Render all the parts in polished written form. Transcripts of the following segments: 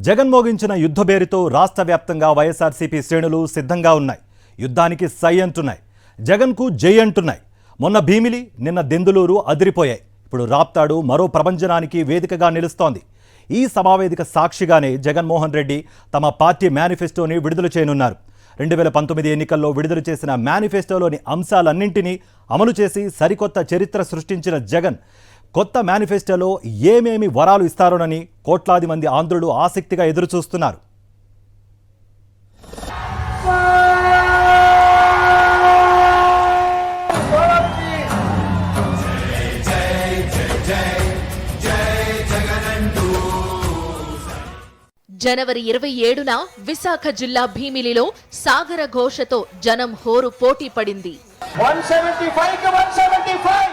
జగన్ మోగించిన యుద్ధ బేరుతో రాష్ట్ర వ్యాప్తంగా వైఎస్ఆర్సీపీ శ్రేణులు సిద్ధంగా ఉన్నాయి. యుద్ధానికి సై అంటున్నాయి. జగన్కు జై అంటున్నాయి. మొన్న భీమిలి, నిన్న దెందులూరు అదిరిపోయాయి. ఇప్పుడు రాప్తాడు మరో ప్రభంజనానికి వేదికగా నిలుస్తోంది. ఈ సమావేదిక సాక్షిగానే జగన్మోహన్ రెడ్డి తమ పార్టీ మేనిఫెస్టోని విడుదల చేయనున్నారు. 2019 ఎన్నికల్లో విడుదల చేసిన మేనిఫెస్టోలోని అంశాలన్నింటినీ అమలు చేసి సరికొత్త చరిత్ర సృష్టించిన జగన్ కొత్త మేనిఫెస్టోలో ఏమేమి వరాలు ఇస్తారోనని కోట్లాది మంది ఆంధ్రులు ఆసక్తిగా ఎదురుచూస్తున్నారు. జనవరి 27న విశాఖ జిల్లా భీమిలిలో సాగర ఘోషతో జనం హోరు పోటీ పడింది. 175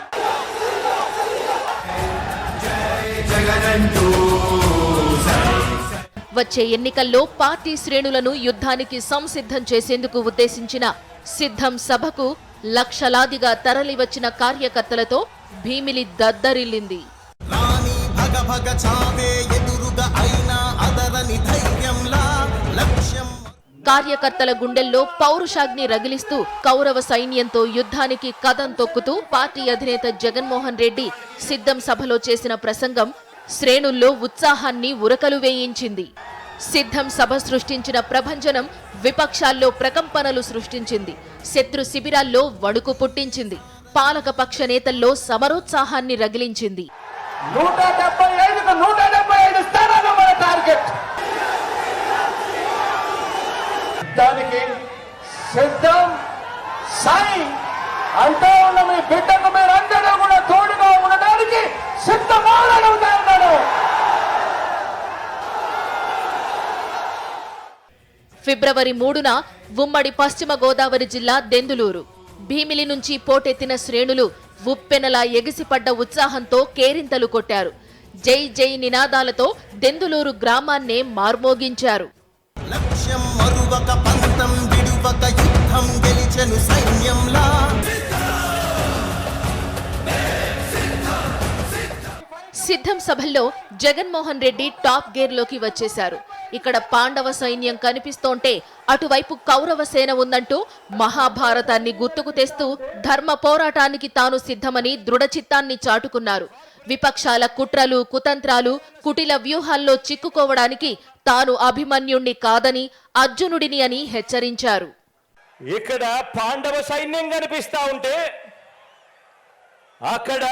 వచ్చే ఎన్నికల్లో పార్టీ శ్రేణులను యుద్ధానికి సంసిద్ధం చేసేందుకు ఉద్దేశించిన సిద్ధం సభకు లక్షలాదిగా తరలివచ్చిన కార్యకర్తలతో భీమిలి దద్దరిల్లింది. కార్యకర్తల గుండెల్లో పౌరుషాగ్ని రగిలిస్తూ కౌరవ సైన్యంతో యుద్ధానికి కదం తొక్కుతూ పార్టీ అధినేత జగన్మోహన్ రెడ్డి సిద్ధం సభలో చేసిన ప్రసంగం శ్రేణుల్లో ఉత్సాహాన్ని ఉరకలు వేయించింది. సిద్ధం సభ సృష్టించిన ప్రభంజనం విపక్షాల్లో ప్రకంపనలు సృష్టించింది. శత్రు శిబిరాల్లో వణుకు పుట్టించింది. పాలక పక్ష నేతల్లో సమరోత్సాహాన్ని రగిలించింది. 175 స్థానాలు మన టార్గెట్. దానికి సిద్ధం సై అంటూ ఉన్న మీ బిడ్డకు మీరందరూ కూడా తోడుగా ఉండడానికి సిద్ధమవుతారు. ఫిబ్రవరి 3న ఉమ్మడి పశ్చిమ గోదావరి జిల్లా దెందులూరు, భీమిలి నుంచి పోటెత్తిన శ్రేణులు ఉప్పెనలా ఎగిసిపడ్డ ఉత్సాహంతో కేరింతలు కొట్టారు. జై జై నినాదాలతో దెందులూరు గ్రామాన్నే మార్మోగించారు. సిద్ధం సభల్లో జగన్మోహన్ రెడ్డి టాప్ గేర్లోకి వచ్చేశారు. ఇక్కడ పాండవ సైన్యం కనిపిస్తోంటే అటువైపు కౌరవ సేన ఉందంటూ మహాభారతాన్ని గుర్తుకు తెస్తూ ధర్మ పోరాటానికి తాను సిద్ధమని దృఢచిత్తాన్ని చాటుకున్నారు. విపక్షాల కుట్రలు, కుతంత్రాలు, కుటిల వ్యూహాల్లో చిక్కుకోవడానికి తాను అభిమన్యుణ్ణి కాదని, అర్జునుడిని అని హెచ్చరించారు. ఇక్కడ పాండవ సైన్యం కనిపిస్తా ఉంటే అక్కడ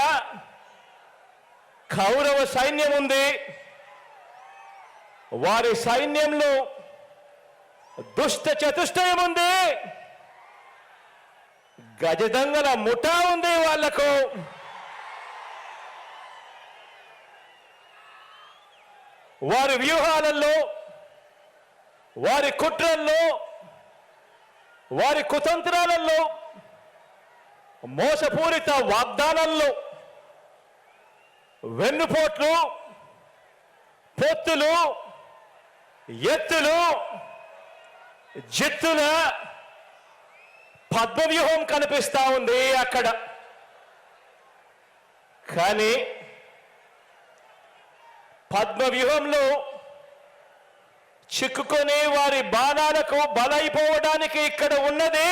కౌరవ సైన్యం ఉంది. వారి సైన్యంలో దుష్ట చతుష్టయం ఉంది. గజదంగల ముఠా ఉంది. వాళ్లకు వారి వ్యూహాలలో, వారి కుట్రల్లో, వారి కుతంత్రాలలో, మోసపూరిత వాగ్దానాల్లో వెన్నుపోట్లు, పొత్తులు, ఎత్తులు, జిత్తుల పద్మవ్యూహం కనిపిస్తా ఉంది అక్కడ. కానీ పద్మవ్యూహంలో చిక్కుకొని వారి బాణాలకు బలైపోవడానికి ఇక్కడ ఉన్నది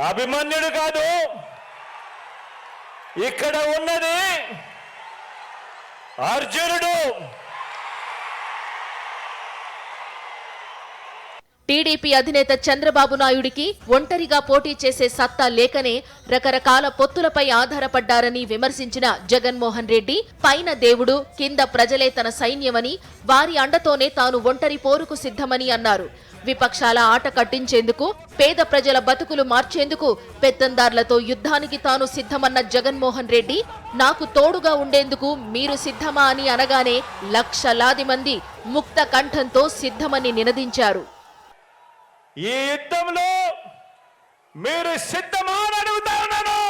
అభిమన్యుడు కాదు. ఇక్కడ ఉన్నది అర్జునుడు. టీడీపీ అధినేత చంద్రబాబు నాయుడికి ఒంటరిగా పోటీ చేసే సత్తా లేకనే రకరకాల పొత్తులపై ఆధారపడ్డారని విమర్శించిన జగన్మోహన్ రెడ్డి పైన దేవుడు, కింద ప్రజలే తన సైన్యమని, వారి అండతోనే తాను ఒంటరి పోరుకు సిద్ధమని అన్నారు. విపక్షాల ఆట కట్టించేందుకు, పేద ప్రజల బతుకులు మార్చేందుకు పెత్తందార్లతో యుద్ధానికి తాను సిద్ధమన్న జగన్మోహన్ రెడ్డి నాకు తోడుగా ఉండేందుకు మీరు సిద్ధమా అని అనగానే లక్షలాది మంది ముక్త కంఠంతో సిద్ధమని నినదించారు. ఈ యుద్ధంలో మీరు సిద్ధమా అని అడుగుతా ఉన్నాను.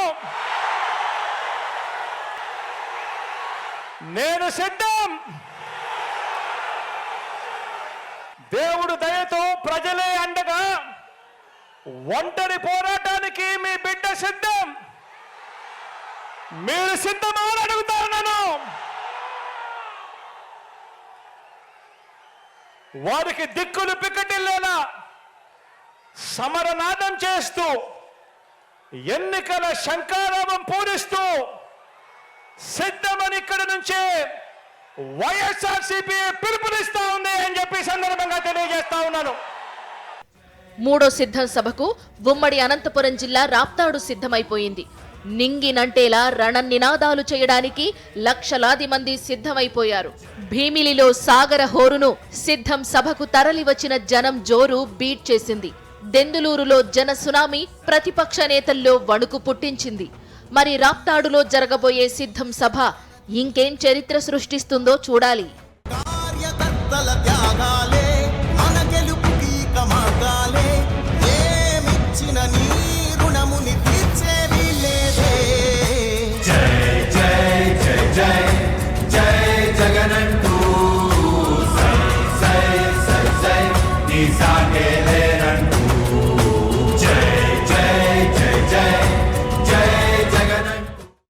నేను సిద్ధం. దేవుడు దయతో ప్రజలే అండగా ఒంటరి పోరాటానికి మీ బిడ్డ సిద్ధం. మీరు సిద్ధమా అని అడుగుతారు. వారికి దిక్కులు పిక్కటిల్లేలా సమరనాదం చేస్తూ ఎన్నికల శంఖారావం పూరిస్తూ సిద్ధమని ఇక్కడి నుంచే వైఎస్ఆర్సీపీ పిలుపునిస్తా ఉంది అని చెప్పి సందర్భంగా తెలియజేస్తా ఉన్నాను. మూడో సిద్ధం సభకు ఉమ్మడి అనంతపురం జిల్లా రాప్తాడు సిద్ధమైపోయింది. నింగినంటేలా రణనినాదాలు చేయడానికి లక్షలాది మంది సిద్ధమైపోయారు. భీమిలిలో సాగర హోరును సిద్ధం సభకు తరలివచ్చిన జనం జోరు బీట్ చేసింది. దెందులూరులో జన సునామీ ప్రతిపక్ష నేతల్లో వణుకు పుట్టించింది. మరి రాప్తాడులో జరగబోయే సిద్ధం సభ ఇంకేం చరిత్ర సృష్టిస్తుందో చూడాలి. కార్యకర్తల త్యాగాలే మన గెలుపుకి కమాగాలే, ఏమిచ్చిన నీ రుణముని తీర్చేది లేదే. జై జై జై జై జై జగనంటూ సై సై సై సై నీ